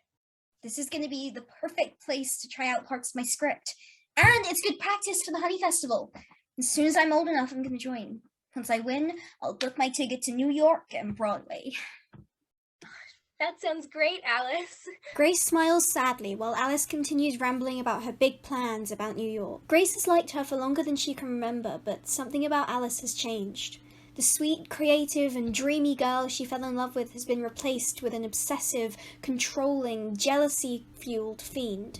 This is going to be the perfect place to try out parts of my script. And it's good practice for the Honey Festival. As soon as I'm old enough, I'm going to join. Once I win, I'll book my ticket to New York and Broadway. That sounds great, Alice. Grace smiles sadly while Alice continues rambling about her big plans about New York. Grace has liked her for longer than she can remember, but something about Alice has changed. The sweet, creative, and dreamy girl she fell in love with has been replaced with an obsessive, controlling, jealousy-fueled fiend.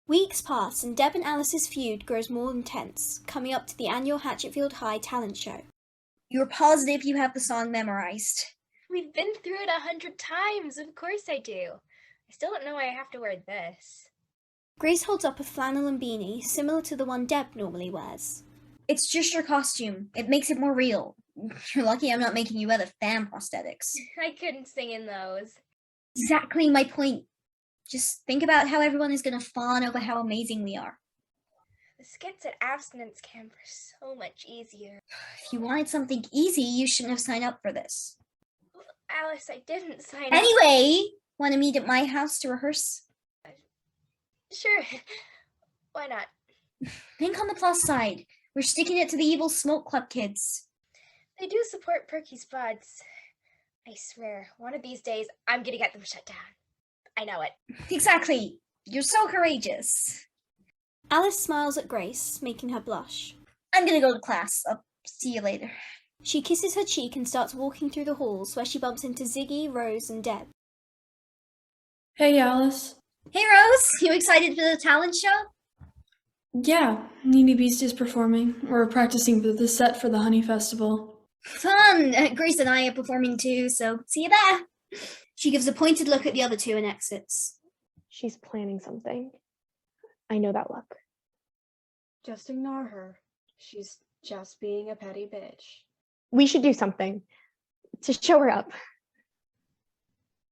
Weeks pass and Deb and Alice's feud grows more intense, coming up to the annual Hatchetfield High talent show. You're positive you have the song memorized? We've been through it 100 times. Of course I do. I still don't know why I have to wear this. Grace holds up a flannel and beanie similar to the one Deb normally wears. It's just your costume. It makes it more real. You're lucky I'm not making you wear the fan prosthetics. I couldn't sing in those. Exactly my point. Just think about how everyone is going to fawn over how amazing we are. The skits at abstinence camp are so much easier. If you wanted something easy, you shouldn't have signed up for this. Alice, I didn't sign up. Anyway, want to meet at my house to rehearse? Sure. Why not? Think on the plus side. We're sticking it to the evil smoke club kids. They do support Perky's buds. I swear, one of these days, I'm gonna get them shut down. I know it. Exactly. You're so courageous. Alice smiles at Grace, making her blush. I'm gonna go to class. I'll see you later. She kisses her cheek and starts walking through the halls where she bumps into Ziggy, Rose, and Deb. Hey, Alice. Hey, Rose. You excited for the talent show? Yeah, Needy Beast is performing. We're practicing for the set for the Honey Festival. Fun. Grace and I are performing too, so see you there. She gives a pointed look at the other two and exits. She's planning something. I know that look. Just ignore her. She's just being a petty bitch. We should do something to show her up.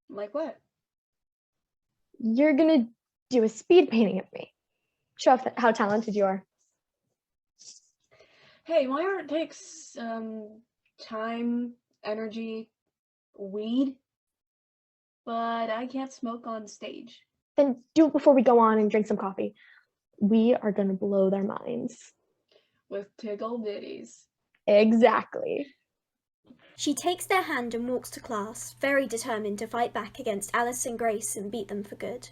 Like what? You're gonna do a speed painting of me. Show off how talented you are. Hey, my art takes time, energy, weed, but I can't smoke on stage. Then do it before we go on and drink some coffee. We are gonna blow their minds. With tickle bitties. Exactly. She takes their hand and walks to class, very determined to fight back against Alice and Grace and beat them for good.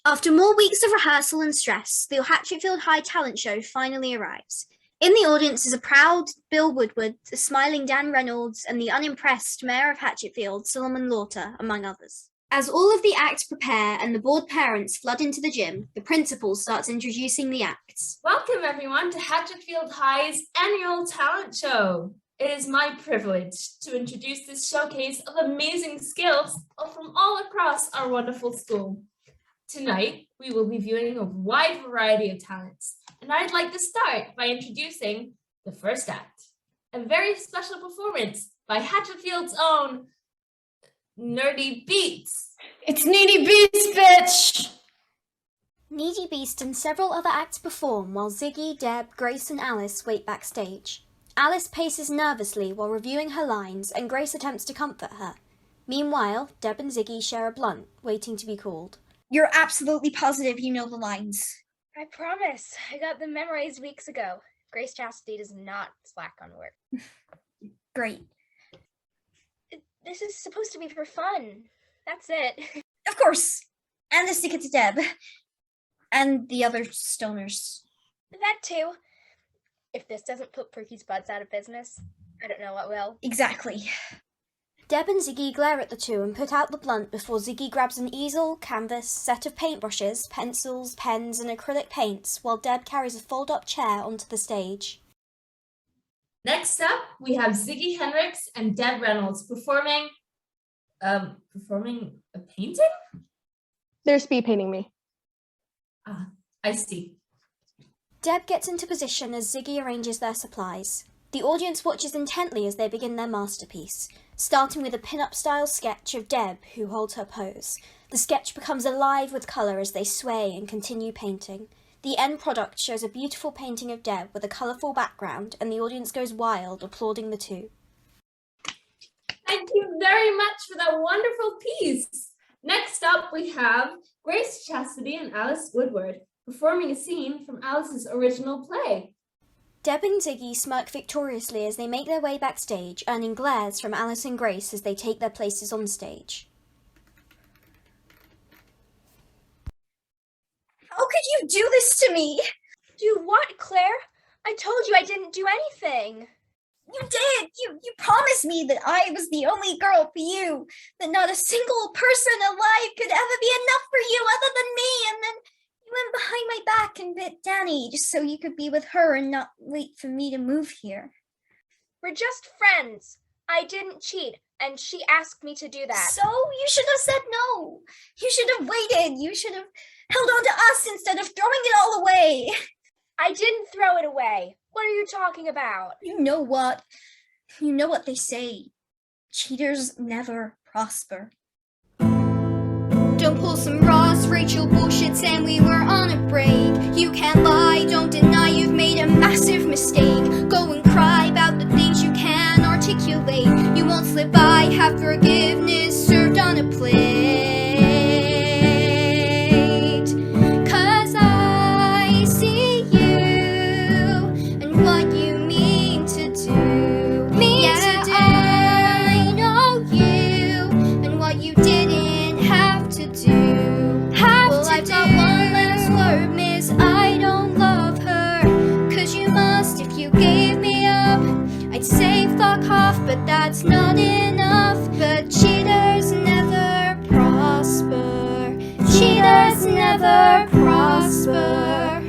After more weeks of rehearsal and stress, the Hatchetfield High talent show finally arrives. In the audience is a proud Bill Woodward, the smiling Dan Reynolds, and the unimpressed Mayor of Hatchetfield, Solomon Lauter, among others. As all of the acts prepare and the bored parents flood into the gym, the principal starts introducing the acts. Welcome everyone to Hatchetfield High's annual talent show. It is my privilege to introduce this showcase of amazing skills from all across our wonderful school. Tonight, we will be viewing a wide variety of talents, and I'd like to start by introducing the first act, a very special performance by Hatchetfield's own Nerdy Beats. It's Needy Beast, bitch! Needy Beast and several other acts perform while Ziggy, Deb, Grace, and Alice wait backstage. Alice paces nervously while reviewing her lines, and Grace attempts to comfort her. Meanwhile, Deb and Ziggy share a blunt, waiting to be called. You're absolutely positive you know the lines. I promise. I got them memorized weeks ago. Grace Chastity does not slack on work. Great. This is supposed to be for fun. That's it. Of course. And the stick it to Deb. And the other stoners. That too. If this doesn't put Perky's buds out of business, I don't know what will. Exactly. Deb and Ziggy glare at the two and put out the blunt before Ziggy grabs an easel, canvas, set of paintbrushes, pencils, pens, and acrylic paints, while Deb carries a fold-up chair onto the stage. Next up, we have Ziggy Hendricks and Deb Reynolds performing a painting? They're speed painting me. Ah, I see. Deb gets into position as Ziggy arranges their supplies. The audience watches intently as they begin their masterpiece, starting with a pin-up style sketch of Deb, who holds her pose. The sketch becomes alive with colour as they sway and continue painting. The end product shows a beautiful painting of Deb with a colourful background, and the audience goes wild, applauding the two. Thank you very much for that wonderful piece. Next up, we have Grace Chastity and Alice Woodward performing a scene from Alice's original play. Deb and Ziggy smirk victoriously as they make their way backstage, earning glares from Alice and Grace as they take their places on stage. How could you do this to me? Do what, Claire? I told you I didn't do anything. You did! You promised me that I was the only girl for you, that not a single person alive could ever be enough for you other than me, and then you went behind my back and bit Danny just so you could be with her and not wait for me to move here. We're just friends. I didn't cheat, and she asked me to do that. So you should have said no. You should have waited. You should have held on to us instead of throwing it all away. I didn't throw it away. What are you talking about? You know what? You know what they say. Cheaters never prosper. Don't pull some Ross, Rachel bullshit saying we were on a break. You can't lie, don't deny you've made a massive mistake. Go and cry about the things you can articulate. You won't slip by, have forgiveness served on a plate. 'Cause I see you, and does never prosper.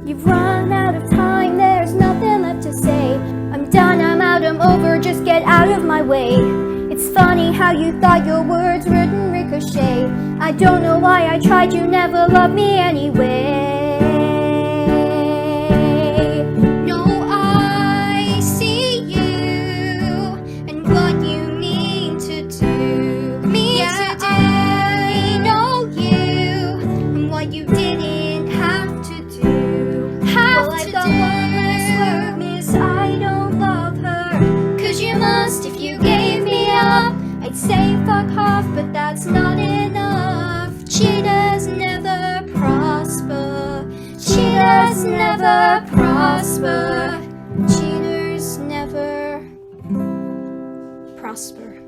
You've run out of time, there's nothing left to say. I'm done, I'm out, I'm over, just get out of my way. It's funny how you thought your words wouldn't ricochet. I don't know why I tried, you never loved me anyway. No, I see you and what you mean to do. I know you and what you didn't have to do. I've got one last word, miss, I don't love her. 'Cause you must if you gave me up. I'd say fuck off, but that's not enough. Cheaters never prosper. Cheaters never prosper. Cheaters never prosper.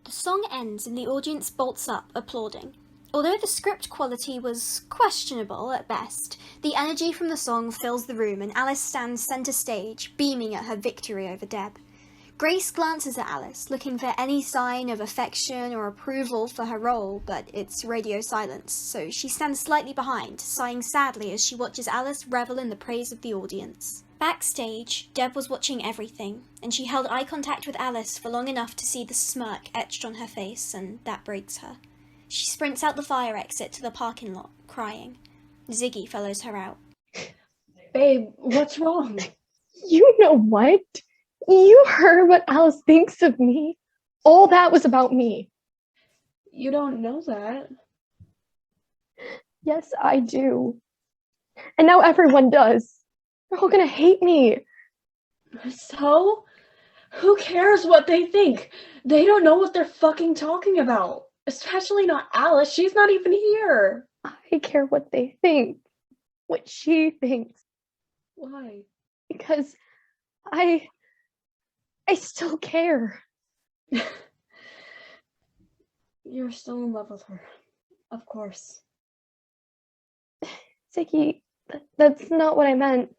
The song ends and the audience bolts up, applauding. Although the script quality was questionable at best, the energy from the song fills the room and Alice stands centre stage, beaming at her victory over Deb. Grace glances at Alice, looking for any sign of affection or approval for her role, but it's radio silence, so she stands slightly behind, sighing sadly as she watches Alice revel in the praise of the audience. Backstage, Deb was watching everything, and she held eye contact with Alice for long enough to see the smirk etched on her face, and that breaks her. She sprints out the fire exit to the parking lot, crying. Ziggy follows her out. Babe, what's wrong? You know what? You heard what Alice thinks of me. All that was about me. You don't know that. Yes, I do. And now everyone does. They're all gonna hate me. So? Who cares what they think? They don't know what they're fucking talking about. Especially not Alice. She's not even here. I care what they think. What she thinks. Why? Because I still care. You're still in love with her. Of course. Ziggy, that's not what I meant.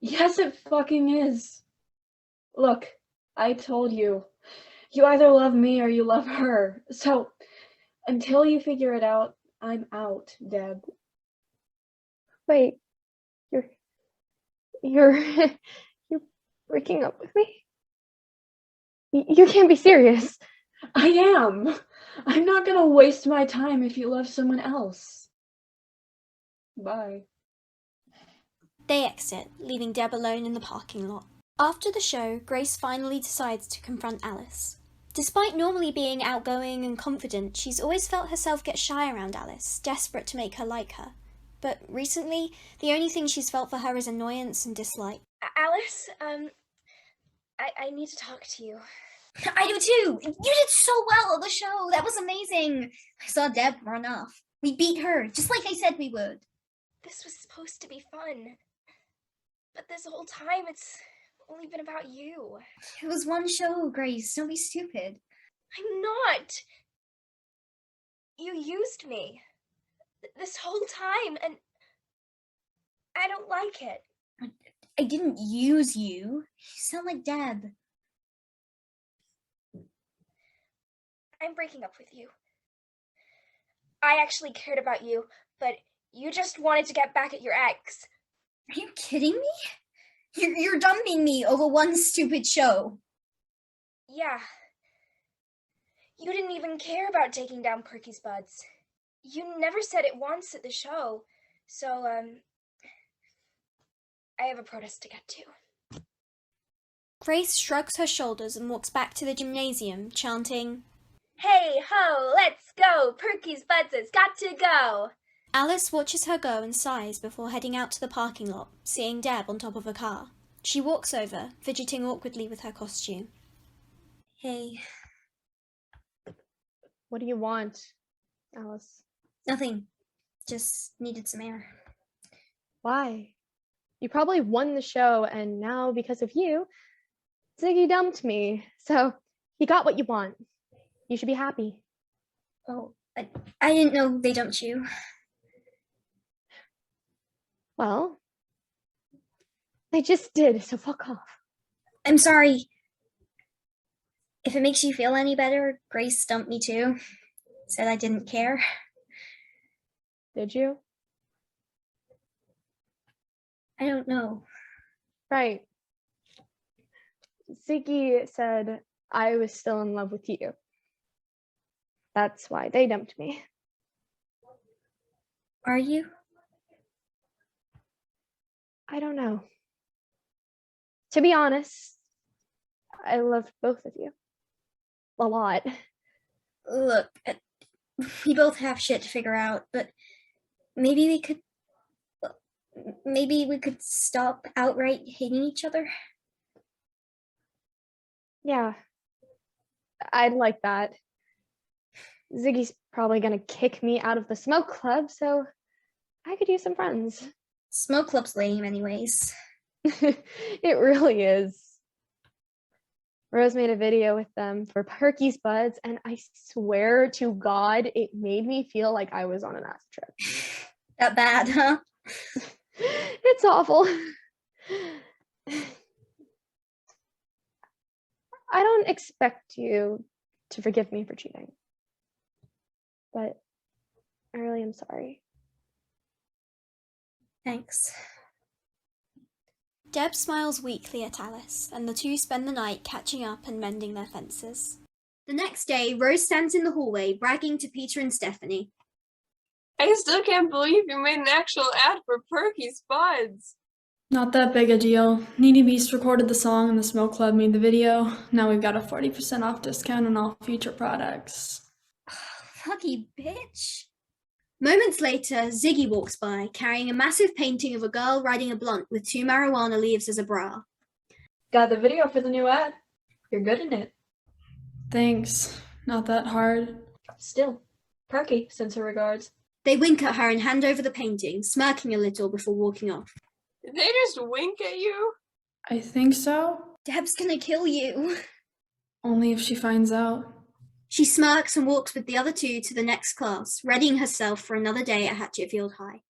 Yes, it fucking is. Look, I told you. You either love me or you love her. So, until you figure it out, I'm out, Deb. Wait, you're breaking up with me? You can't be serious. I am. I'm not gonna waste my time if you love someone else. Bye. They exit, leaving Deb alone in the parking lot. After the show, Grace finally decides to confront Alice. Despite normally being outgoing and confident, she's always felt herself get shy around Alice, desperate to make her like her. But recently, the only thing she's felt for her is annoyance and dislike. Alice, I need to talk to you. I do too. You did so well on the show. That was amazing. I saw Deb run off. We beat her, just like I said we would. This was supposed to be fun. But this whole time, it's only been about you. It was one show, Grace. Don't be stupid. I'm not. You used me. This whole time, and I don't like it. I didn't use you. You sound like Deb. I'm breaking up with you. I actually cared about you, but you just wanted to get back at your ex. Are you kidding me? You're dumping me over one stupid show. Yeah. You didn't even care about taking down Perky's buds. You never said it once at the show, so, I have a protest to get to. Grace shrugs her shoulders and walks back to the gymnasium, chanting, Hey ho, let's go! Perky's buds has got to go! Alice watches her go and sighs before heading out to the parking lot, seeing Deb on top of a car. She walks over, fidgeting awkwardly with her costume. Hey. What do you want, Alice? Nothing. Just needed some air. Why? You probably won the show, and now, because of you, Ziggy dumped me. So, you got what you want. You should be happy. Oh, I didn't know they dumped you. Well, they just did, so fuck off. I'm sorry. If it makes you feel any better, Grace stumped me too. Said I didn't care. Did you? I don't know. Right. Ziggy said I was still in love with you. That's why they dumped me. Are you? I don't know. To be honest, I loved both of you. A lot. Look, we both have shit to figure out, but maybe we could stop outright hating each other. Yeah. I'd like that. Ziggy's probably gonna kick me out of the smoke club, so I could use some friends. Smoke club's lame anyways. It really is. Rose made a video with them for Perky's Buds, and I swear to God, it made me feel like I was on an acid trip. That bad, huh? It's awful. I don't expect you to forgive me for cheating, but I really am sorry. Thanks. Deb smiles weakly at Alice, and the two spend the night catching up and mending their fences. The next day, Rose stands in the hallway, bragging to Peter and Stephanie. I still can't believe you made an actual ad for Perky's Buds. Not that big a deal. Needy Beast recorded the song and the Smoke Club made the video. Now we've got a 40% off discount on all future products. Lucky bitch. Moments later, Ziggy walks by, carrying a massive painting of a girl riding a blunt with 2 marijuana leaves as a bra. Got the video for the new ad. You're good in it. Thanks. Not that hard. Still, Perky sends her regards. They wink at her and hand over the painting, smirking a little before walking off. Did they just wink at you? I think so. Deb's gonna kill you. Only if she finds out. She smirks and walks with the other two to the next class, readying herself for another day at Hatchetfield High.